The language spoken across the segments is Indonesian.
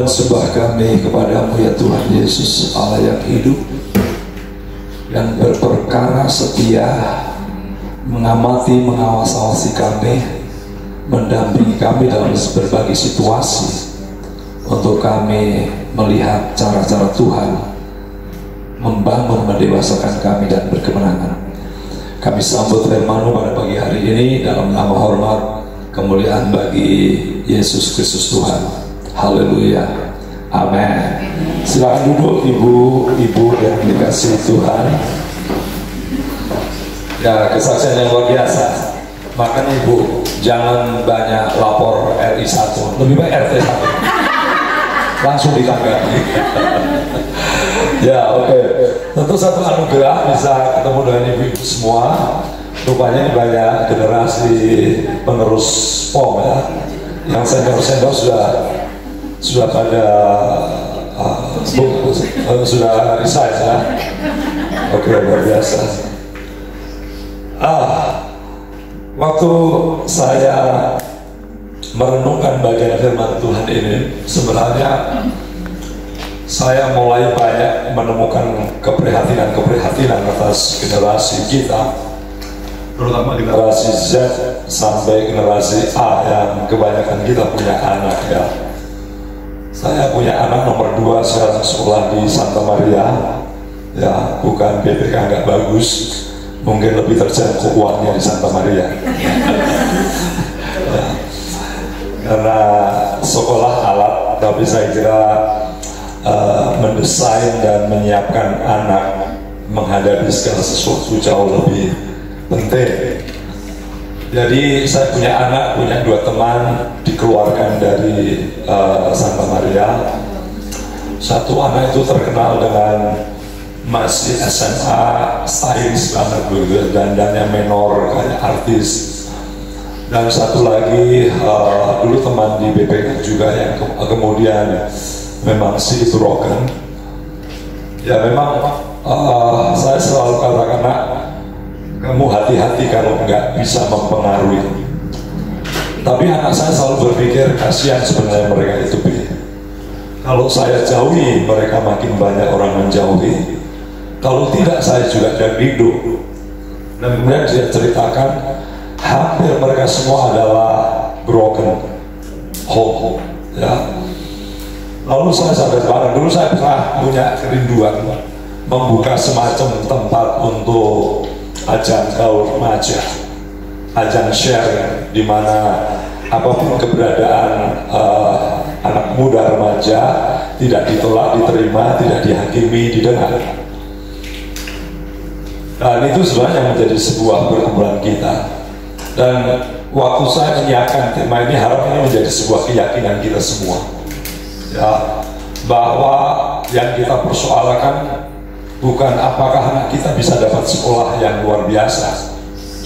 sembah kami kepadamu ya Tuhan Yesus, Allah yang hidup, yang berperkara setia, mengamati, mengawasi kami, mendampingi kami dalam berbagai situasi, untuk kami melihat cara-cara Tuhan membangun, mendewasakan kami dan berkemenangan. Kami sambut firman-Mu pada pagi hari ini dalam nama hormat kemuliaan bagi Yesus Kristus Tuhan. Haleluya, amin. Silakan duduk ibu-ibu yang dikasihi Tuhan. Ya, kesaksian yang luar biasa. Makanya ibu jangan banyak lapor RI 1, lebih baik RT 1 langsung ditanggapi. Ya, oke. Tentu satu anugerah bisa ketemu dengan ibu-ibu semua. Rupanya ini banyak generasi penerus POM ya, yang senior-senior sudah pada sudah resign ya. Oke, luar biasa. Waktu saya merenungkan bagian firman Tuhan ini, sebenarnya saya mulai banyak menemukan keprihatinan atas generasi kita, terutama generasi Z sampai generasi A yang kebanyakan kita punya anak ya. Saya punya anak nomor 2 sekarang sekolah di Santa Maria ya, bukan BPK nggak bagus, mungkin lebih terjangkau uangnya di Santa Maria. Ya. Karena sekolah alat, tapi saya kira mendesain dan menyiapkan anak menghadapi segala sesuatu jauh lebih penting. Jadi saya punya anak, punya 2 teman dikeluarkan dari Santa Maria. Satu anak itu terkenal dengan masih SMA, stylish banget begitu, dandannya menor kayak artis. Dan satu lagi dulu teman di BPK juga yang kemudian memang si broken. Ya memang saya selalu katakan, nak, kamu hati-hati kalau nggak bisa mempengaruhi. Tapi anak saya selalu berpikir, kasihan sebenarnya mereka itu. Kalau saya jauhi, mereka makin banyak orang menjauhi. Kalau tidak, saya juga jadi hidup. Dan kemudian dia ceritakan, hampir mereka semua adalah broken home. Ya. Lalu saya sadar banget, dulu saya pernah punya kerinduan membuka semacam tempat untuk ajang gaul remaja, ajang share, di mana apapun keberadaan anak muda remaja tidak ditolak, diterima, tidak dihakimi, didengar. Dan itu sebenarnya menjadi sebuah perkumpulan kita. Dan waktu saya menyiapkan tema ini, harap ini menjadi sebuah keyakinan kita semua ya, bahwa yang kita persoalkan bukan apakah anak kita bisa dapat sekolah yang luar biasa.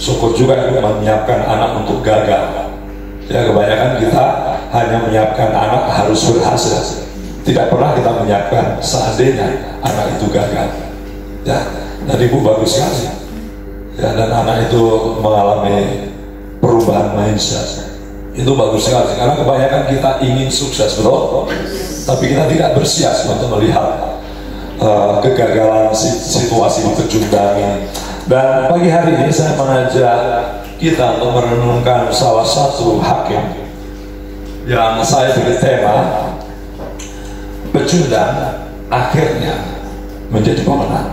Syukur juga menyiapkan anak untuk gagal. Ya, kebanyakan kita hanya menyiapkan anak harus berhasil. Tidak pernah kita menyiapkan seandainya anak itu gagal. Ya, dan ibu bagus sekali. Ya, dan anak itu mengalami perubahan mindset. Itu bagus sekali. Karena kebanyakan kita ingin sukses, betul? Tapi kita tidak bersiap untuk melihat kegagalan situasi terjundangi. Dan pagi hari ini saya mengajak kita untuk merenungkan salah satu hakim yang saya beri tema, pecundang akhirnya menjadi pemenang.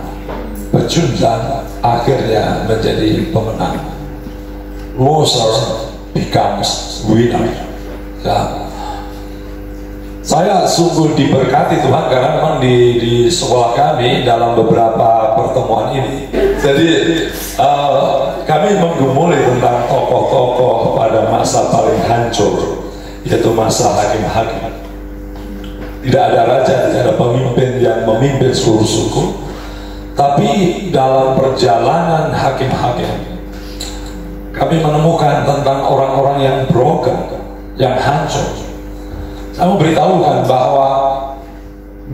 Pecundang akhirnya menjadi pemenang. Loser becomes winner. Ya. Saya sungguh diberkati Tuhan karena memang di sekolah kami dalam beberapa pertemuan ini, jadi kami menggemuli tentang tokoh-tokoh pada masa paling hancur, yaitu masa hakim-hakim. Tidak ada raja, tidak ada pemimpin yang memimpin seluruh suku, tapi dalam perjalanan hakim-hakim kami menemukan tentang orang-orang yang broken, yang hancur. Saya mau beritahukan bahwa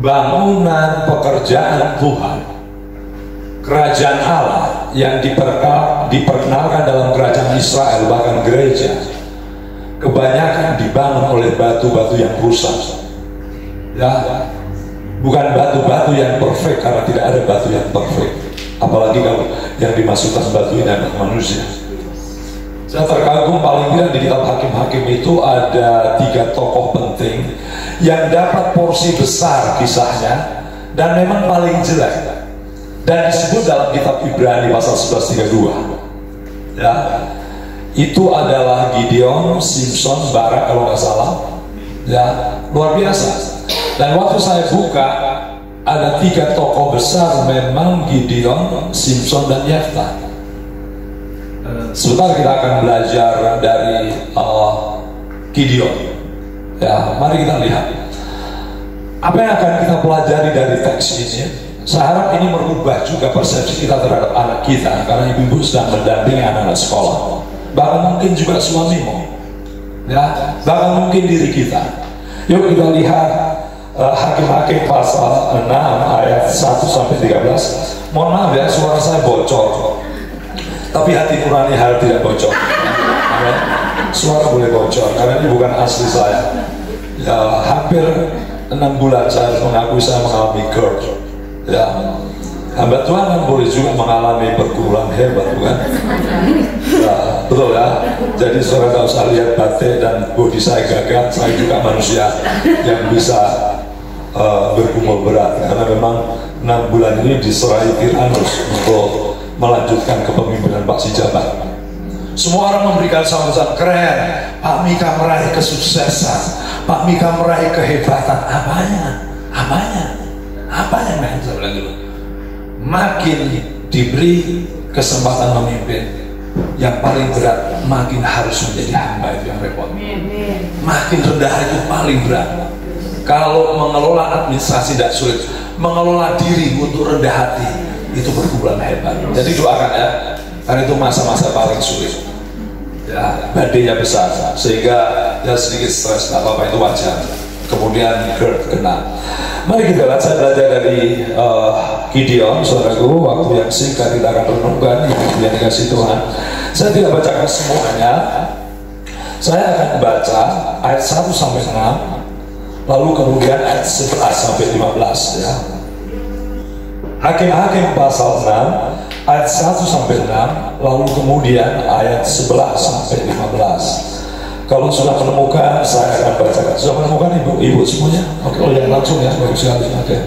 bangunan pekerjaan Tuhan, kerajaan Allah yang diperkenalkan dalam kerajaan Israel, bahkan gereja, kebanyakan dibangun oleh batu-batu yang rusak. Ya, bukan batu-batu yang perfect, karena tidak ada batu yang perfect. Apalagi kalau yang dimasukkan batu ini adalah manusia. Saya terkagum paling tidak di kitab Hakim-Hakim itu ada 3 tokoh penting yang dapat porsi besar kisahnya dan memang paling jelek, dan disebut dalam kitab Ibrani pasal 11:32. Ya, itu adalah Gideon, Simpson, Barak kalau nggak salah. Ya, luar biasa. Dan waktu saya buka ada 3 tokoh besar memang Gideon, Simpson, dan Yefta. Sebentar kita akan belajar dari Gideon. Ya, mari kita lihat apa yang akan kita pelajari dari teks ini. Saya harap ini merubah juga persepsi kita terhadap anak kita, karena ibu-ibu sedang mendampingi anak-anak sekolah, bahkan mungkin juga suamimu, ya, bahkan mungkin diri kita. Yuk kita lihat Hakim-Hakim pasal 6 ayat 1-13. Mohon maaf ya, suara saya bocor, tapi hati nurani harap tidak bocor. Suara boleh bocor karena ini bukan asli saya. Ya, hampir 6 bulan saya harus mengakui saya mengalami GERD. Ya, hamba Tuhan kan boleh juga mengalami pergumulan hebat, bukan? Ya, betul ya. Jadi saudara tidak usah lihat batik dan bodi saya gagah, saya juga manusia yang bisa bergumul berat, karena memang 6 bulan ini diserahi Tiranus untuk melanjutkan kepemimpinan Pak Sijabat. Semua orang memberikan sambutan keren, Pak Mika meraih kesuksesan, Pak Mika meraih kehebatan. Apanya men? Saya bilang gitu. Makin diberi kesempatan memimpin, yang paling berat makin harus menjadi hamba, itu yang repot. Makin rendah itu paling berat. Kalau mengelola administrasi tidak sulit, mengelola diri untuk rendah hati itu pergumulan hebat. Jadi doakan ya, karena itu masa-masa paling sulit. Ya, badainya besar, sehingga ya sedikit stres, tak apa-apa, itu wajar. Kemudian GERD kena. Mari kita lihat, saya belajar dari Gideon, saudaraku. Waktu yang singkat kita akan renungkan yang dikasih Tuhan. Saya tidak bacakan semuanya. Saya akan baca ayat 1-6, lalu kemudian ayat 11-15 ya. Hakim-Hakim pasal 6 ayat 1-6, lalu kemudian ayat 11-15. Kalau sudah menemukan, saya akan bacakan. Sudah menemukan ibu semuanya? Oke, oh ya, langsung ya, bagus sekali. Oke.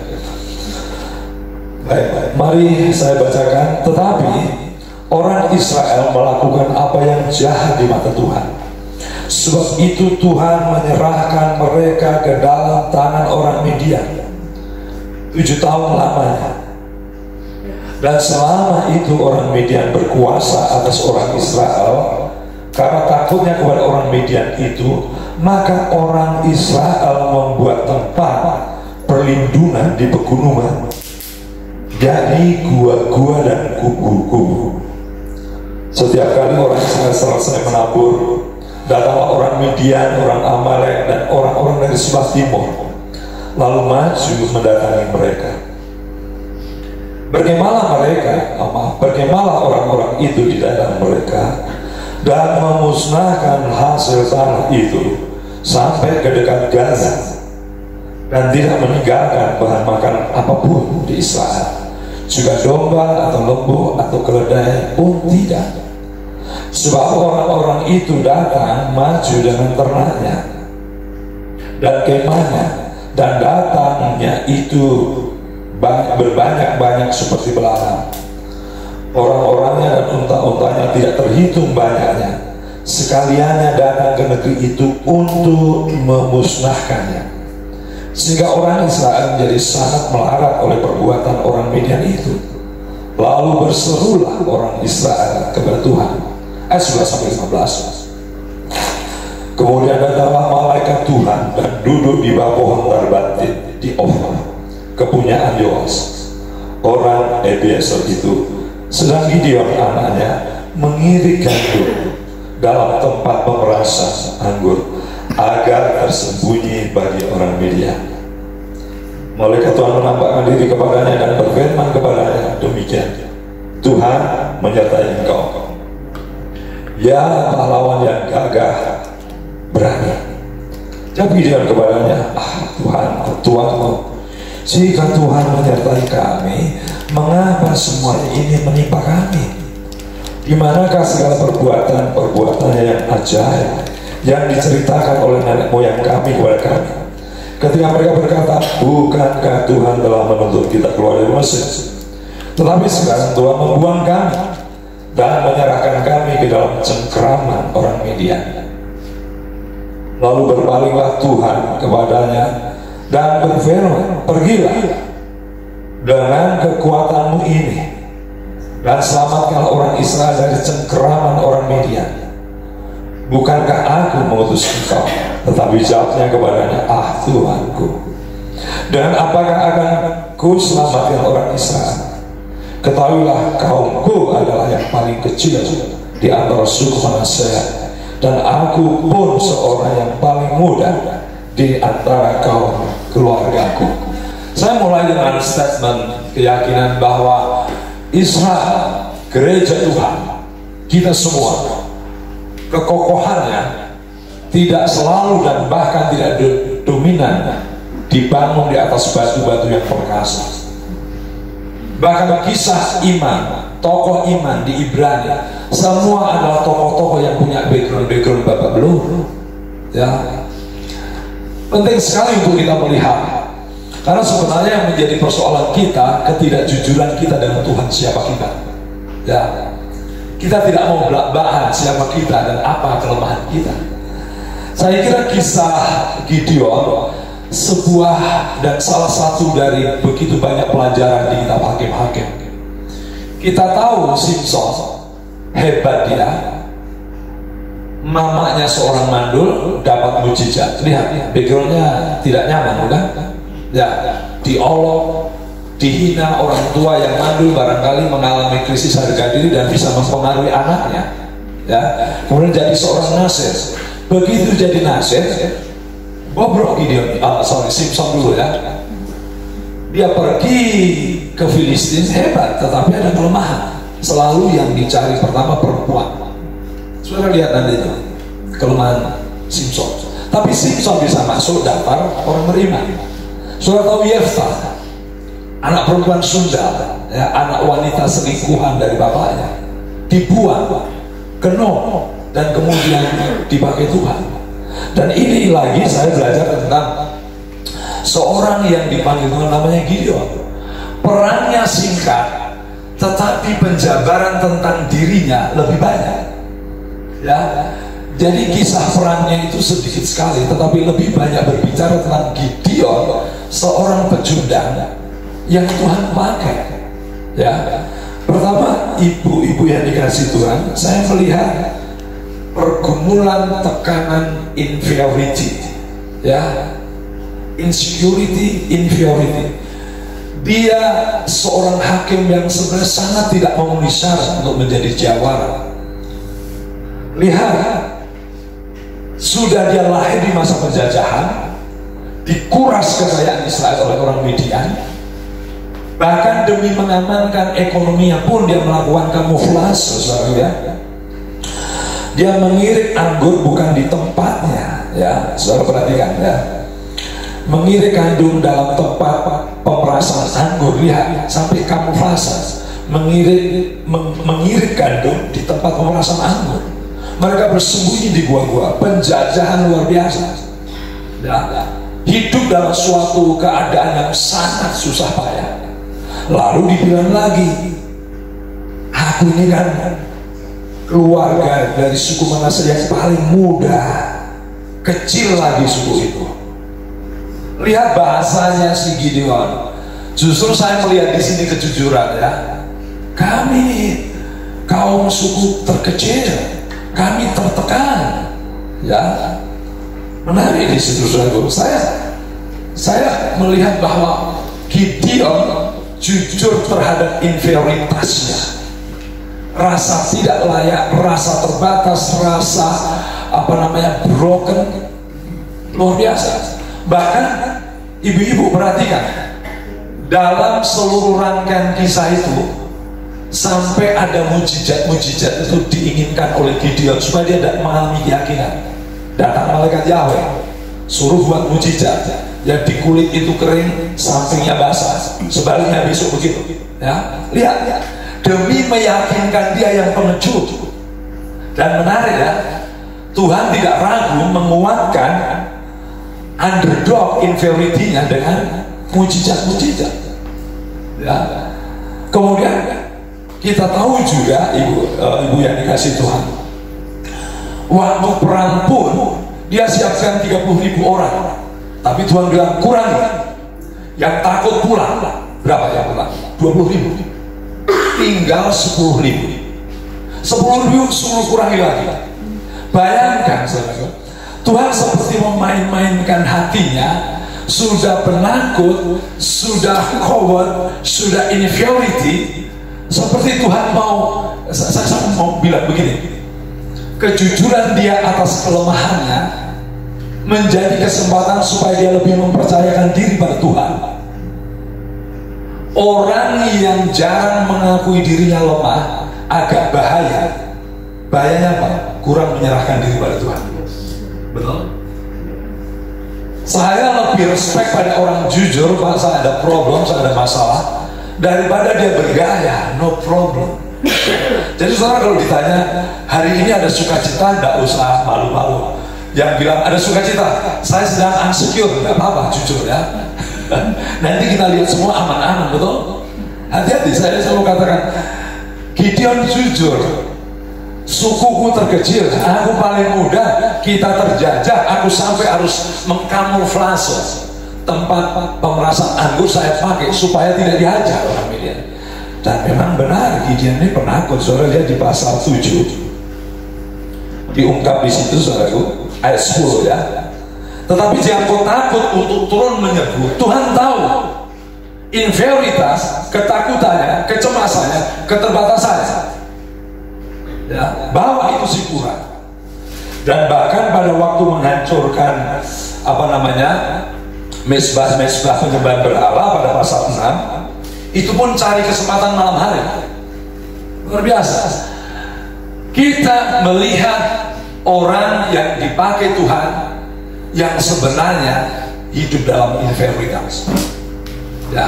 Baik, mari saya bacakan. Tetapi orang Israel melakukan apa yang jahat di mata Tuhan. Sebab itu Tuhan menyerahkan mereka ke dalam tangan orang Midian 7 tahun lamanya. Dan selama itu orang Midian berkuasa atas orang Israel. Karena takutnya kepada orang Midian itu, maka orang Israel membuat tempat perlindungan di pegunungan, jadi gua-gua dan kubu-kubu. Setiap kali orang Israel selesai menabur, datanglah orang Midian, orang Amalek, dan orang-orang dari sebelah timur, lalu maju mendatangi mereka. Berkemalah orang-orang itu di daerah mereka, dan memusnahkan hasil tanah itu sampai ke dekat Gaza, dan tidak meninggalkan bahan makanan apapun di Israel, juga domba atau lembu atau keledai pun tidak. Sebab orang-orang itu datang maju dengan ternaknya dan kemahnya, dan datangnya itu berbanyak-banyak seperti belalang. Orang-orangnya dan unta-untanya tidak terhitung banyaknya. Sekaliannya datang ke negeri itu untuk memusnahkannya, sehingga orang Israel menjadi sangat melarat oleh perbuatan orang Midian itu. Lalu berserulah orang Israel kepada Tuhan. Ayat 11-15. Kemudian datanglah malaikat Tuhan dan duduk di bawah pohon terbatin di Ofra, kepunyaan Yoas orang Ebiezer itu. Sedang Gideon anaknya mengirik gandum dalam tempat pemerasan anggur agar tersembunyi bagi orang Midian. Malaikat Tuhan menampakkan diri kepadanya dan berfirman kepadanya, demikian, Tuhan menyertai engkau, ya pahlawan yang gagah berani. Jawab Gideon kepadanya, Tuhanku, jika Tuhan menyertai kami, mengapa semua ini menimpa kami? Di manakah segala perbuatan yang ajaib yang diceritakan oleh nenek moyang kami kepada kami? Ketika mereka berkata, bukankah Tuhan telah menuntut kita keluar dari Mesir? Tetapi sekarang Tuhan membuang kami dan menyerahkan kami ke dalam cengkeraman orang Midian. Lalu berpalinglah Tuhan kepadanya dan berfirman, pergilah dengan kekuatanmu ini dan selamatkanlah orang Israel dari cengkeraman orang Midian. Bukankah aku mengutus engkau? Tetapi jawabnya kepadanya, Tuhanku, dan apakah akan ku selamatkan orang Israel? Ketahuilah, kaumku adalah yang paling kecil di antara suku Manasye, dan aku pun seorang yang paling muda di antara kaum keluargaku. Saya mulai dengan statement keyakinan bahwa Israel, gereja Tuhan, kita semua, kekokohannya tidak selalu dan bahkan tidak dominan dibangun di atas batu-batu yang perkasa. Bahkan kisah iman, tokoh iman di Ibrani, semua adalah tokoh-tokoh yang punya background babak belur. Ya, penting sekali untuk kita melihat, karena sebenarnya yang menjadi persoalan kita ketidakjujuran kita dengan Tuhan, siapa kita. Ya, kita tidak mau belak-belakan siapa kita dan apa kelemahan kita. Saya kira kisah Gideon sebuah dan salah satu dari begitu banyak pelajaran di kitab Hakim-Hakim. Kita tahu Simpson hebat dia, mamanya seorang mandul dapat mujizat. Lihat, backgroundnya tidak nyaman, bukan? Ya, diolok, dihina, orang tua yang mandul barangkali mengalami krisis harga diri dan bisa mempengaruhi anaknya. Ya, kemudian jadi seorang nasir. Begitu jadi nasir, bobrok Gideon, Simpson dulu ya. Dia pergi ke Filistin, hebat, tetapi ada kelemahan. Selalu yang dicari pertama perempuan. Saudara lihat nanti itu kelemahan Simpson. Tapi Simpson bisa masuk daftar orang beriman. Saudara tahu Yeftah, anak perempuan Sunda, ya, anak wanita selingkuhan dari bapaknya, dibuang ke Noh dan kemudian dipakai Tuhan. Dan ini lagi saya belajar tentang seorang yang dipanggil Tuhan, namanya Gideon. Perannya singkat, tetapi penjabaran tentang dirinya lebih banyak. Ya, jadi kisah perannya itu sedikit sekali, tetapi lebih banyak berbicara tentang Gideon, seorang pecundang yang Tuhan pakai. Ya, pertama, ibu-ibu yang dikasih Tuhan, saya melihat pergumulan tekanan inferiority, ya, insecurity, inferiority. Dia seorang hakim yang sebenarnya sangat tidak memenuhi syarat untuk menjadi jawara. Lihat, sudah dia lahir di masa penjajahan, dikuras kekayaan Israel oleh orang Midian, bahkan demi mengamankan ekonominya pun dia melakukan kamuflase, saudara ya. Dia mengirik anggur bukan di tempatnya, ya, saudara perhatikan ya. Mengirik gandum dalam tempat pemerasan anggur, lihat sampai kamuflase. Mengirik gandum di tempat pemerasan anggur. Mereka bersembunyi di gua-gua, penjajahan luar biasa. Ya, hidup dalam suatu keadaan yang sangat susah payah. Lalu dibilang lagi, aku ini kan keluarga dari suku Manasye yang paling muda, kecil lagi suku itu. Lihat bahasanya si Gideon. Justru saya melihat di sini kejujuran ya. Kami kaum suku terkecil, kami tertekan. Ya, menarik di situ saudara. Saya melihat bahwa Gideon jujur terhadap inferioritasnya. Rasa tidak layak, rasa terbatas, rasa broken, luar biasa. Bahkan ibu-ibu perhatikan, dalam seluruh rangkaian kisah itu sampai ada mujizat-mujizat itu diinginkan oleh Gideon supaya dia tidak mengalami keyakinan. Datang malaikat Yahweh, suruh buat mujizat, yang di kulit itu kering, sampingnya basah, sebaliknya besok begitu. Ya, lihat ya, demi meyakinkan dia yang pengecut. Dan menarik ya, Tuhan tidak ragu menguatkan underdog inferiority-nya dengan mujizat-mujizat. Ya. Kemudian kita tahu juga ibu yang dikasih Tuhan, waktu perang pun dia siapkan 30.000 orang, tapi Tuhan bilang kurangi, yang takut pulang. Berapa yang pulang? 20.000. Tinggal 10.000. 10.000 suruh kurangi lagi. Bayangkan saudara, Tuhan seperti memain-mainkan hatinya. Sudah penakut, sudah coward, sudah inferiority. Seperti Tuhan saya mau bilang begini, kejujuran dia atas kelemahannya menjadi kesempatan supaya dia lebih mempercayakan diri pada Tuhan. Orang yang jarang mengakui dirinya lemah agak bahaya. Bahayanya apa? Kurang menyerahkan diri pada Tuhan. Betul? Saya lebih respect pada orang jujur, Pak, saya ada problem, saya ada masalah, daripada dia bergaya, no problem. Jadi saudara kalau ditanya, hari ini ada sukacita, tidak usah malu-malu. Yang bilang ada sukacita, saya sedang insecure, tidak apa-apa, jujur ya. Nanti kita lihat semua aman-aman, betul? Hati-hati, saya selalu katakan, Gideon jujur, sukuku terkecil, aku paling muda, kita terjajah, aku sampai harus mengkamuflase tempat pemerasan anggur saya pakai supaya tidak dihajar orang Midian. Dan memang benar, Gideon ini penakut. Saudara lihat di pasal 7 diungkap di situ, saudaraku, ayat 10 ya. Tetapi jangan kau takut untuk turun menyerbu. Tuhan tahu inferioritas, ketakutannya, kecemasannya, keterbatasannya. Ya, bahwa itu si kurang. Dan bahkan pada waktu menghancurkan mesbah penyembahan berhala pada pasal 6, itu pun cari kesempatan malam hari. Luar biasa. Kita melihat orang yang dipakai Tuhan yang sebenarnya hidup dalam inferioritas. Ya.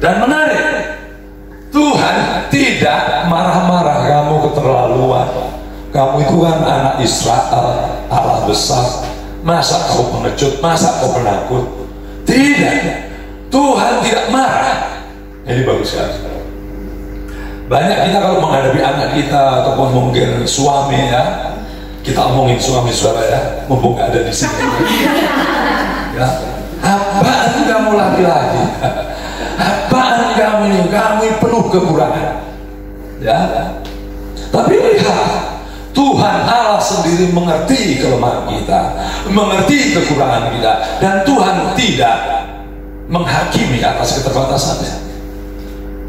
Dan menarik, Tuhan tidak marah-marah kamu keterlaluan. Kamu itu kan anak Israel, Allah besar. Masa kau pengecut, masa kau penakut? Tidak. Tuhan tidak marah. Ini bagus sekali. Banyak kita kalau menghadapi anak kita ataupun mungkin suami ya, kita omongin suami saudara ya, mumpung ada di sini. Ya. Apaan kamu laki-laki? Apaan kamu ini? Kamu penuh kekurangan. Ya. Tapi lihat, Tuhan Allah sendiri mengerti kelemahan kita, mengerti kekurangan kita, dan Tuhan tidak menghakimi atas keterbatasannya.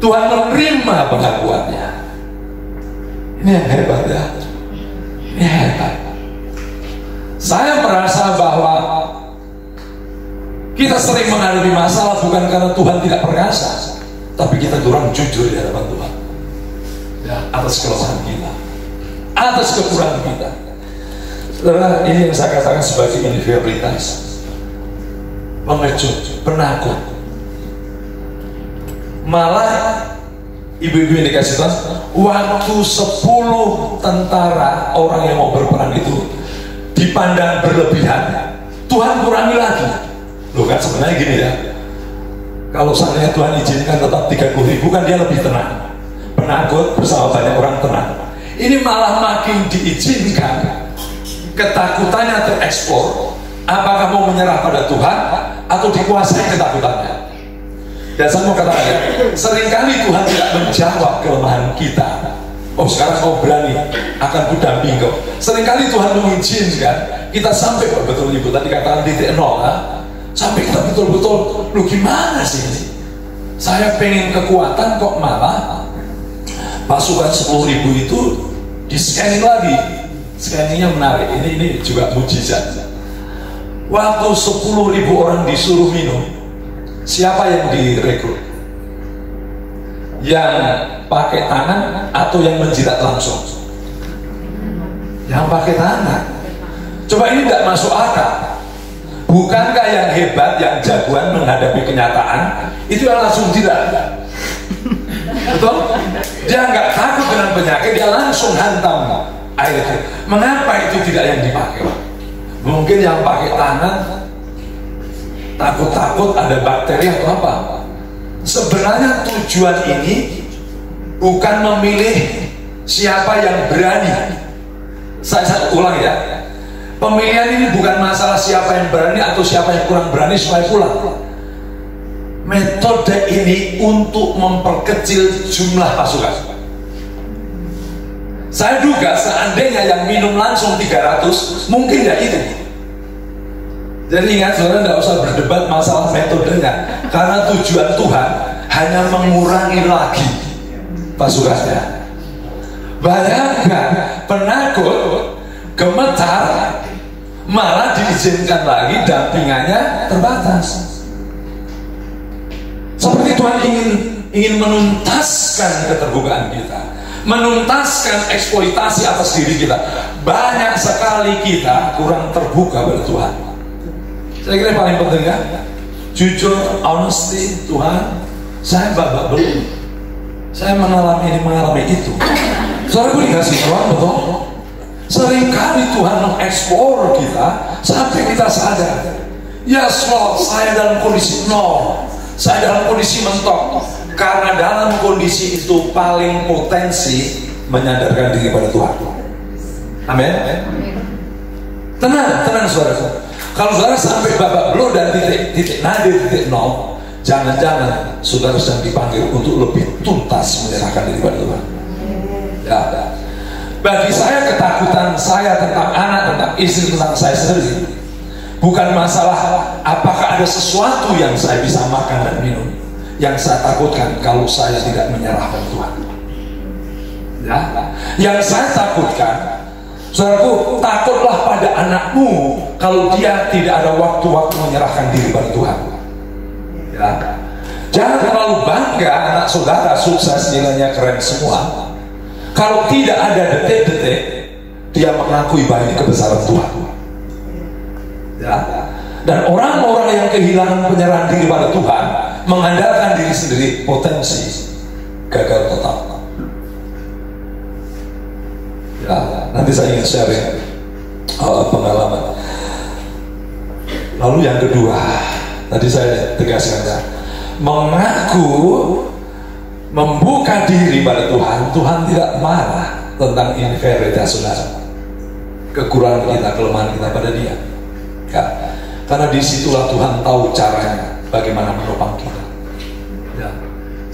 Tuhan menerima pengakuannya. Ini yang hebat ya. Ini hebat. Saya merasa bahwa kita sering menghadapi masalah bukan karena Tuhan tidak perkasa, tapi kita kurang jujur di hadapan Tuhan ya, atas kelemahan kita, atas kekurangan kita. Saudara, ini yang saya katakan sebagai inferioritas, pengecut, penakut. Malah ibu-ibu yang dikasih Tuhan, waktu 10 tentara orang yang mau berperang itu dipandang berlebihan, Tuhan kurangi lagi. Loh kan sebenarnya gini ya, kalau seandainya Tuhan izinkan tetap 30.000 kan dia lebih tenang. Penakut bersama banyak orang tenang. Ini malah makin diizinkan, ketakutannya terekspor. Apakah mau menyerah pada Tuhan atau dikuasai ketakutannya? Dan saya mau katakan, seringkali Tuhan tidak menjawab kelemahan kita. Oh sekarang kau berani, akan kudampingi kau. Seringkali Tuhan mengizinkan kita sampai betul ibu tadi katakan titik nol, sampai kita betul-betul, lu gimana sih ini? Saya pengen kekuatan kok malah pasukan 10.000 itu di scanning lagi. Scanningnya menarik. Ini juga mujizat. Waktu 10.000 orang disuruh minum, siapa yang direkrut? Yang pakai tangan atau yang menjilat langsung? Yang pakai tangan. Coba ini tidak masuk akal. Bukankah yang hebat, yang jagoan menghadapi kenyataan itu yang langsung tidak? Betul? Dia nggak takut dengan penyakit, dia langsung hantam air itu. Mengapa itu tidak yang dipakai? Mungkin yang pakai tangan takut-takut ada bakteri atau apa. Sebenarnya tujuan ini bukan memilih siapa yang berani. Saya ulang ya, pemilihan ini bukan masalah siapa yang berani atau siapa yang kurang berani supaya pulang. Metode ini untuk memperkecil jumlah pasukan. Saya duga seandainya yang minum langsung 300, mungkin ya itu. Jadi ingat, saudara, tidak usah berdebat masalah metodenya, karena tujuan Tuhan hanya mengurangi lagi pasukannya. Bayangkan, penakut, gemetar, malah diizinkan lagi dampingannya terbatas. Seperti Tuhan ingin menuntaskan keterbukaan kita, menuntaskan eksploitasi atas diri kita. Banyak sekali kita kurang terbuka pada Tuhan. Saya kira yang paling penting kan, jujur, honesty. Tuhan, saya babak belum, saya mengalami itu. Soalnya gue dikasih Tuhan, betul. Seringkali Tuhan mengeksplor kita sampai kita sadar, yes Lord, saya dalam kondisi nol, saya dalam kondisi mentok. Karena dalam kondisi itu paling potensi menyadarkan diri pada Tuhan. Amin. Tenang saudara. Kalau saudara sampai babak belum dan titik nadir, titik nol, jangan-jangan saudara sedang dipanggil untuk lebih tuntas menyerahkan diri pada Tuhan. Ya. Bagi saya, ketakutan saya tentang anak, tentang istri, tentang saya sendiri bukan masalah apakah ada sesuatu yang saya bisa makan dan minum. Yang saya takutkan kalau saya tidak menyerahkan Tuhan. Ya. Yang saya takutkan, saudaraku, takutlah pada anakmu kalau dia tidak ada waktu-waktu menyerahkan diri pada Tuhan. Ya. Jangan terlalu bangga anak saudara sukses, nilainya keren semua. Kalau tidak ada detik-detik dia mengakui bahwa ini kebesaran Tuhan. Ya. Dan orang-orang yang kehilangan penyerahan diri pada Tuhan, mengandalkan diri sendiri, potensi gagal total. Ya, nanti saya ingin sharing pengalaman. Lalu yang kedua, tadi saya tegaskan ya, mengaku, membuka diri pada Tuhan. Tuhan tidak marah tentang inferioritas saudara, kekurangan kita, kelemahan kita pada Dia. Ya. Karena disitulah Tuhan tahu caranya bagaimana menopang kita. Ya.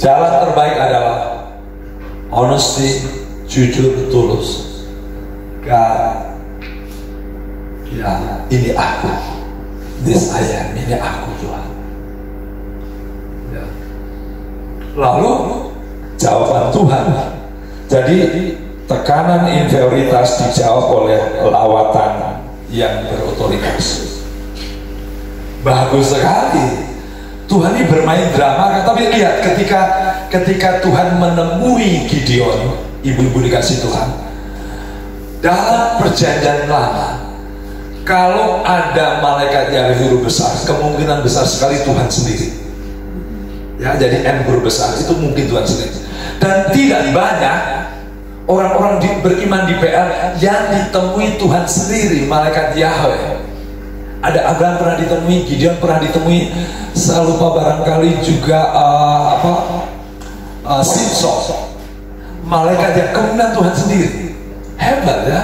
Jalan terbaik adalah honesty, jujur, tulus. God, ya, ini aku, this I am, ini aku Tuhan. Ya. Lalu jawaban Tuhan. Jadi tekanan inferioritas dijawab oleh lawatan yang berotoritas. Bagus sekali. Tuhan ini bermain drama. Tapi lihat, ketika Tuhan menemui Gideon, ibu-ibu dikasih Tuhan, dalam perjanjian lama, kalau ada malaikat yang huruf besar, kemungkinan besar sekali Tuhan sendiri. Ya, jadi M huruf besar itu mungkin Tuhan sendiri. Dan tidak banyak orang-orang beriman di PR yang ditemui Tuhan sendiri, malaikat Yahweh. Ada Abraham pernah ditemui, Gideon pernah ditemui, saya lupa barangkali juga Simpson, malaikat yang kemudian Tuhan sendiri. Hebat ya.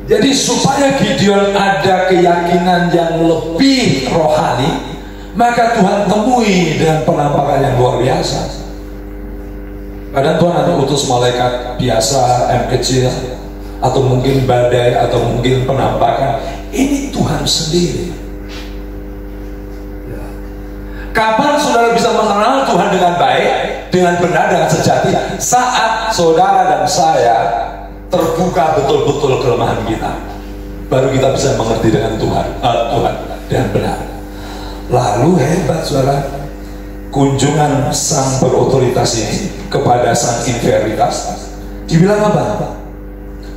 Jadi supaya Gideon ada keyakinan yang lebih rohani, maka Tuhan temui dengan penampakan yang luar biasa. Kadang Tuhan ada utus malaikat biasa, M kecil, atau mungkin badai, atau mungkin penampakan. Ini Tuhan sendiri. Ya. Kapan saudara bisa mengenal Tuhan dengan baik, dengan benar, dengan sejati? Saat saudara dan saya terbuka betul-betul kelemahan kita, baru kita bisa mengerti dengan Tuhan dengan benar. Lalu hebat saudara, kunjungan sang berotoritas ini kepada sang inferioritas, dibilang apa?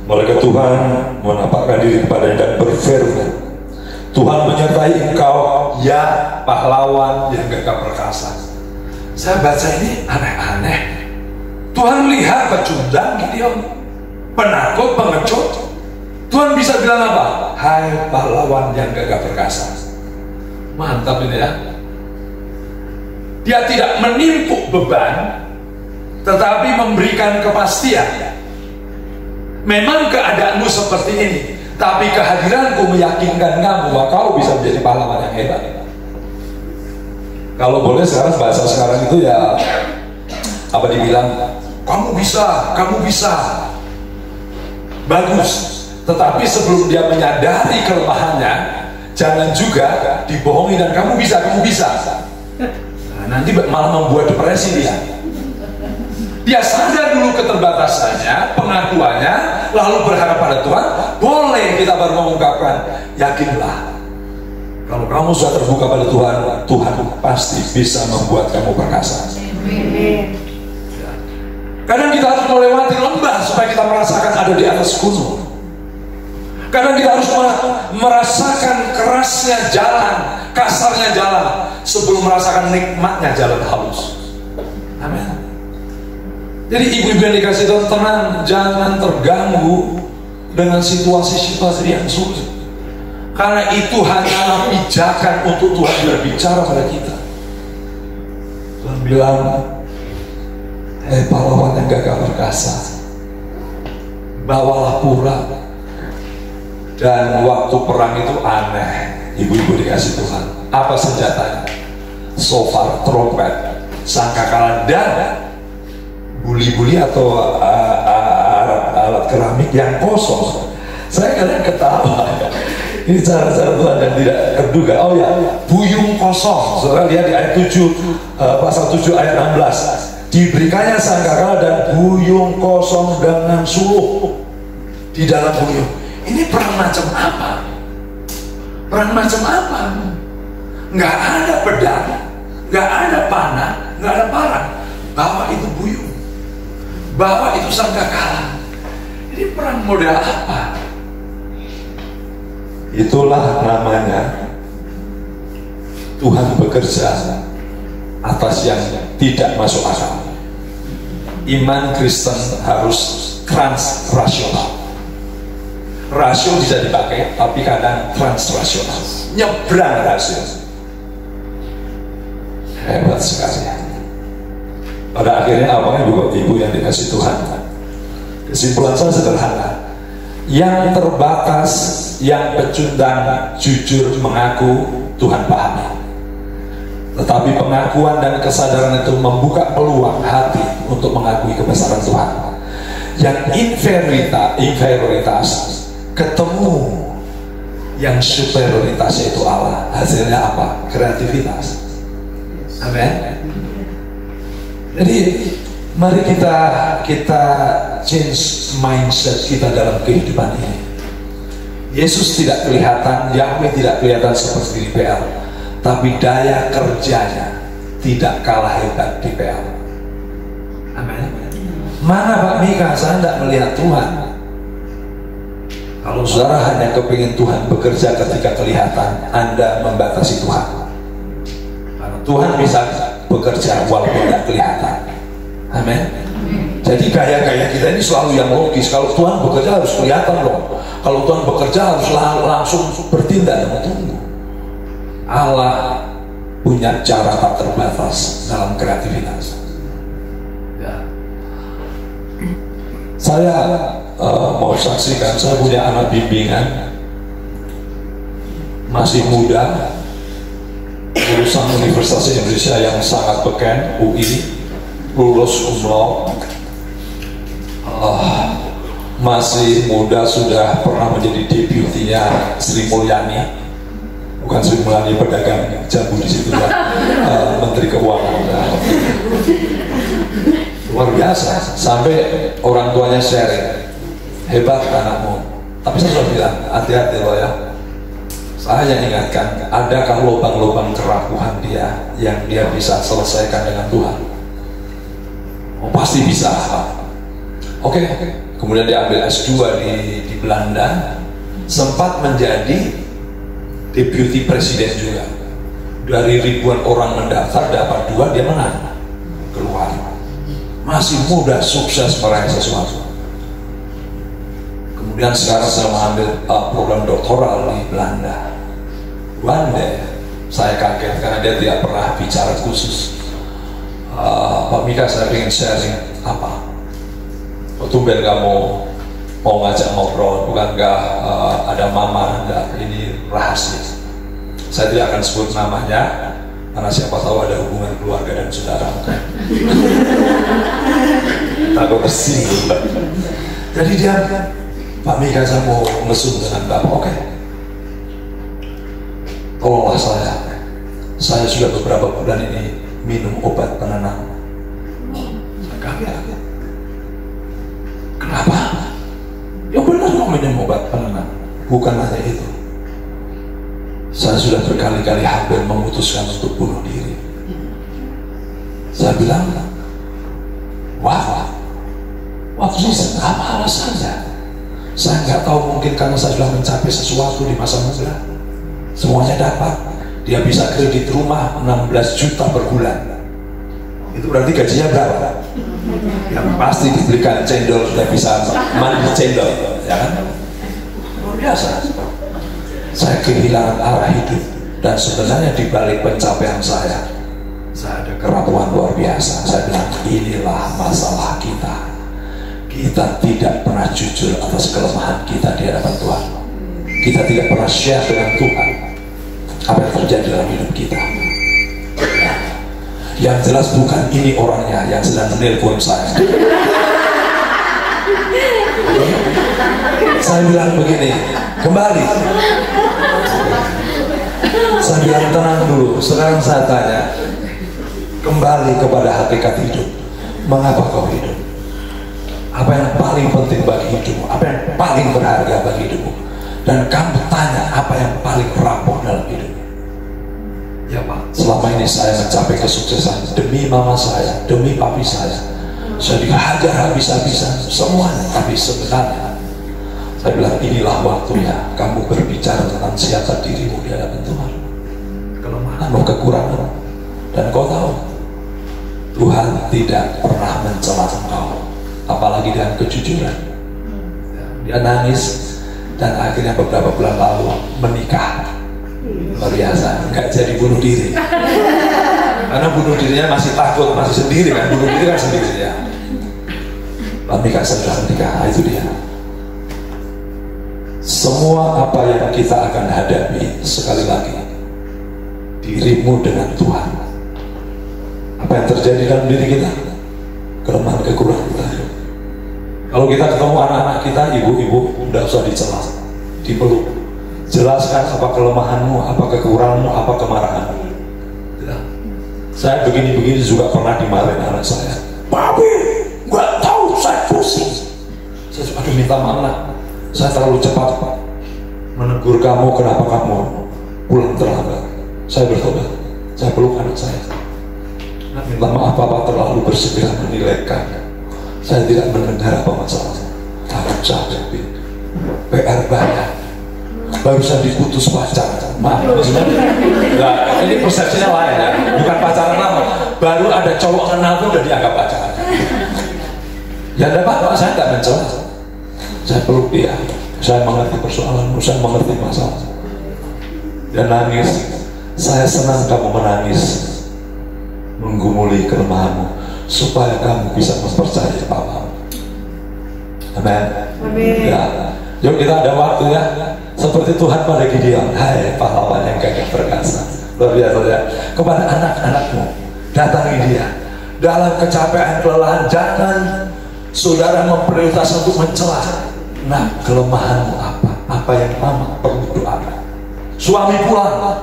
Malaikat Tuhan menampakkan diri kepadanya dan berfirman, Tuhan menyertai engkau, ya pahlawan yang gagah perkasa. Saya baca ini aneh-aneh. Tuhan lihat pecundang Gideon, penakut, pengecut. Tuhan bisa bilang apa? Hai pahlawan yang gagah perkasa. Mantap ini ya. Dia tidak menimpuk beban, tetapi memberikan kepastian. Memang keadaanmu seperti ini, tapi kehadiranku meyakinkan kamu bahwa kau bisa menjadi pahlawan yang hebat. Kalau boleh sekarang bahasa sekarang itu ya apa dibilang, kamu bisa, kamu bisa. Bagus. Tetapi sebelum dia menyadari kelemahannya, jangan juga dibohongi dan kamu bisa, kamu bisa. Nah, nanti malah membuat depresi dia. Dia sadar dulu keterbatasannya, pengakuannya, lalu berharap pada Tuhan. Boleh kita baru mengungkapkan, yakinlah, kalau kamu sudah terbuka pada Tuhan, Tuhan pasti bisa membuat kamu perkasa. Kadang kita harus melewati lembah supaya kita merasakan ada di atas gunung. Kadang kita harus merasakan kerasnya jalan, kasarnya jalan, sebelum merasakan nikmatnya jalan halus. Amin. Jadi ibu-ibu yang dikasih Tuhan, tenang, jangan terganggu dengan situasi-situasi yang sulit. Karena itu hanyalah pijakan untuk Tuhan berbicara pada kita. Tuhan bilang, hei pahlawan yang gagah perkasa, bawalah pura. Dan waktu perang itu aneh, ibu-ibu dikasih Tuhan. Apa senjatanya? Shofar, trompet, sangkakala, dan buli-buli atau alat keramik yang kosong. Saya kadang ketawa. Ini cara-cara Tuhan yang tidak terduga. Oh ya, buyung kosong. Saudara lihat di ayat 7, pasal 7 ayat 16. Diberikannya sangkakala dan buyung kosong dengan suluh di dalam buyung. Ini perang macam apa? Perang macam apa? Nggak ada pedang, nggak ada panah, nggak ada parang. Bawa itu buyung, bawa itu sangkakala. Ini perang model apa? Itulah namanya Tuhan bekerja atas yang tidak masuk akal. Iman Kristen harus transrasional. Rasio bisa dipakai, tapi kadang transrasional, nyebrang rasio. Hebat sekali. Pada akhirnya apa ibu yang dikasih Tuhan? Kesimpulan saya sederhana. Yang terbatas, yang pecundang, jujur mengaku, Tuhan pahami. Tetapi pengakuan dan kesadaran itu membuka peluang hati untuk mengakui kebesaran Tuhan. Yang inferioritas ketemu yang superioritas, itu Allah. Hasilnya apa? Kreativitas. Amin. Jadi mari kita change mindset kita dalam kehidupan ini. Yesus tidak kelihatan, Yahweh tidak kelihatan seperti di PL, tapi daya kerjanya tidak kalah hebat di PL. Amin. Mana Pak Mika? Saya tidak melihat Tuhan. Kalau saudara hanya kepingin Tuhan bekerja ketika kelihatan, Anda membatasi Tuhan. Karena Tuhan bisa bekerja walaupun tidak kelihatan. Amin. Jadi gaya-gaya kita ini selalu yang logis. Kalau Tuhan bekerja harus kelihatan loh. Kalau Tuhan bekerja harus langsung bertindak dan tunggu. Allah punya cara tak terbatas dalam kreativitas. Ya. Saya mau saksikan, saya punya anak bimbingan masih muda, lulusan Universitas Indonesia yang sangat beken, UI, lulus cum laude, masih muda sudah pernah menjadi deputinya Sri Mulyani, bukan Sri Mulyani pedagang jambu di situ ya, Menteri Keuangan. Luar biasa, sampai orang tuanya sharing, hebat anakmu. Tapi saya sudah bilang, hati-hati loh ya. Saya ingatkan, adakah lubang-lubang kerapuhan dia yang dia bisa selesaikan dengan Tuhan? Oh, pasti bisa. Oke. Kemudian dia ambil S2 di Belanda, sempat menjadi deputi presiden juga. Dari ribuan orang mendaftar dapat 2, dia menang, keluar. Masih muda, sukses meraih sesuatu. Kemudian sekarang saya mengambil program doktoral di Belanda. One day saya kaget karena dia tidak pernah bicara khusus. Pak Mika, saya ingin sharing apa? Tumben kamu mau ngajak ngobrol, bukankah ada mama? Enggak, ini rahasia. Saya tidak akan sebut namanya karena siapa tahu ada hubungan keluarga dan saudara. Takut tersinggung. Jadi dia, Pak Mika, saya mau mesum dengan Bapak. Oke. Tolonglah saya. Saya sudah beberapa bulan ini minum obat penenang. Saya kaget. Kenapa? Ya benar kok minum obat penenang. Bukan hanya itu. Saya sudah berkali-kali hampir memutuskan untuk bunuh diri. Saya bilang, wah, what reason? Apa alasannya? Saya nggak tahu, mungkin karena saya sudah mencapai sesuatu di masa muda. Semuanya dapat. Dia bisa kredit rumah 16 juta per bulan. Itu berarti gajinya berapa? Ya pasti diberikan cendol, sudah bisa mandi cendol, ya kan? Luar biasa. Saya kehilangan arah hidup, dan sebenarnya di balik pencapaian saya ada kerapuhan luar biasa. Saya bilang, inilah masalah kita. Kita tidak pernah jujur atas kelemahan kita di hadapan Tuhan. Kita tidak pernah share dengan Tuhan apa yang terjadi dalam hidup kita. Yang jelas bukan ini orangnya yang sedang menelpon saya. Saya bilang begini, kembali. Saya bilang, tenang dulu. Sekarang saya tanya, kembali kepada hakikat hidup. Mengapa kau hidup? Apa yang paling penting bagi hidupmu? Apa yang paling berharga bagi hidupmu? Dan kamu tanya apa yang paling rapuh dalam hidupmu? Ya Pak, selama ini saya mencapai kesuksesan demi mama saya, demi papi saya. Saya dihajar habis-habisan semuanya, tapi sebenarnya saya bilang, inilah waktunya kamu berbicara tentang siapa dirimu di hadapan Tuhan. Kelemahanmu, kekuranganmu. Dan kau tahu, Tuhan tidak pernah mencela engkau, apalagi dengan kejujuran. Dia nangis, dan akhirnya beberapa bulan lalu menikah. Luar biasa, nggak jadi bunuh diri. Karena bunuh dirinya masih takut, masih sendiri kan. Bunuh diri kan sendiri ya. Menikah setelah menikah, itu dia. Semua apa yang kita akan hadapi, sekali lagi, dirimu dengan Tuhan. Apa yang terjadi dalam diri kita? Kelemahan, kekurangan kita. Kalau kita ketemu anak-anak kita, ibu-ibu, udah usah dicela, dipeluk. Jelaskan apa kelemahanmu, apa kekuranganmu, apa kemarahanmu. Saya begini-begini juga pernah dimarahin anak saya. Papi, nggak tahu, saya pusing. Saya cuma minta maaf. Saya terlalu cepat menegur kamu, kenapa kamu pulang terlambat. Saya bertobat, saya peluk anak saya. Minta maaf, Papa terlalu bersegera menilai kamu. Saya tidak mendengar apa masalahnya. Takut saya PR banyak. Barusan diputus pacar. Maaf, nah, ini persepsinya lain ya. Bukan pacaran lama. Baru ada cowok kenal tuh udah dianggap pacaran. Ya ada apa? Saya tidak mencela. Saya peluk dia. Saya mengerti persoalanmu, saya mengerti masalah. Dan nangis. Saya senang kamu menangis, menggumuli kelemahanmu, supaya kamu bisa mempercayai Papa. Amin. Ya. Yuk kita ada waktu ya. Seperti Tuhan pada Gideon. Hai pahlawan yang gagah perkasa. Luar biasa ya. Kepada anak-anakmu, datangi dia. Dalam kecapean, kelelahan, jangan saudara memprioritaskan untuk mencela. Nah, kelemahanmu apa? Apa yang mama perlu doakan? Suami pulang,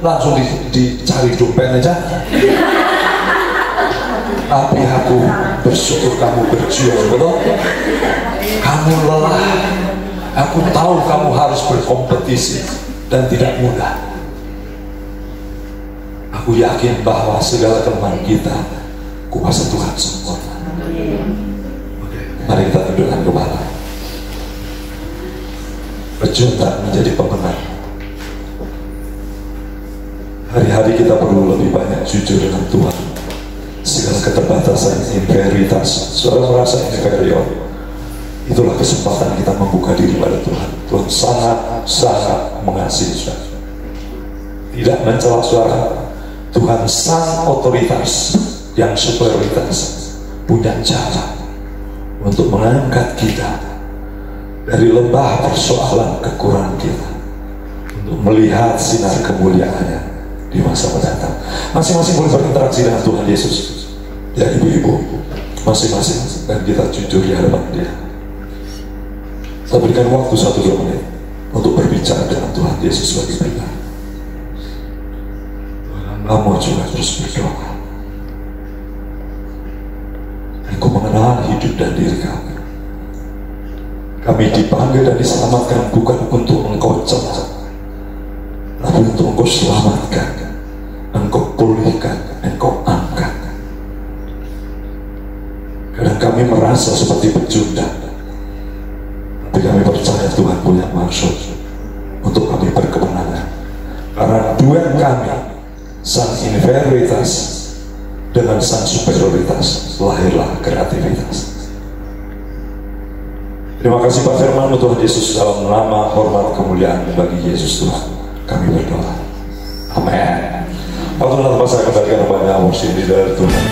langsung dicari dompet aja. Tapi aku bersyukur kamu berjuang, betul? Kamu lelah. Aku tahu kamu harus berkompetisi dan tidak mudah. Aku yakin bahwa segala kelemahan kita, kuasa Tuhan sempurna. Oke, mari kita tundukkan kepala. Berjuang menjadi pemenang. Hari-hari kita perlu lebih banyak jujur dengan Tuhan. Segala keterbatasan, inferioritas, saudara merasa inferior, itulah kesempatan kita membuka diri pada Tuhan. Tuhan sangat mengasihi saudara. Tidak mencela saudara. Tuhan sang otoritas yang superioritas punya cara untuk mengangkat kita dari lembah persoalan kekurangan kita, untuk melihat sinar kemuliaannya di masa mendatang. Masing-masing boleh berinteraksi dengan Tuhan Yesus. Ya ibu-ibu, masing-masing, dan kita jujur di hadapan Dia. Saya berikan waktu 1-2 menit untuk berbicara dengan Tuhan Yesus sebagai pribadi. Kamu juga terus berdoa. Engkau mengenal hidup dan diri kami. Kami dipanggil dan diselamatkan bukan untuk Engkau celah, tapi untuk Engkau selamatkan, Engkau pulihkan, Engkau angkat. Kadang kami merasa seperti pecundang, tapi kami percaya Tuhan punya maksud untuk kami berkemenangan. Karena duet kami, sang inferioritas dengan sang superioritas, lahirlah kreativitas. Terima kasih Pak Firman, Tuhan Yesus, dalam nama hormat kemuliaan bagi Yesus Tuhan kami berdoa. Amin. Waktu nanti saya kembalikan banyak worship di dalam Tuhan.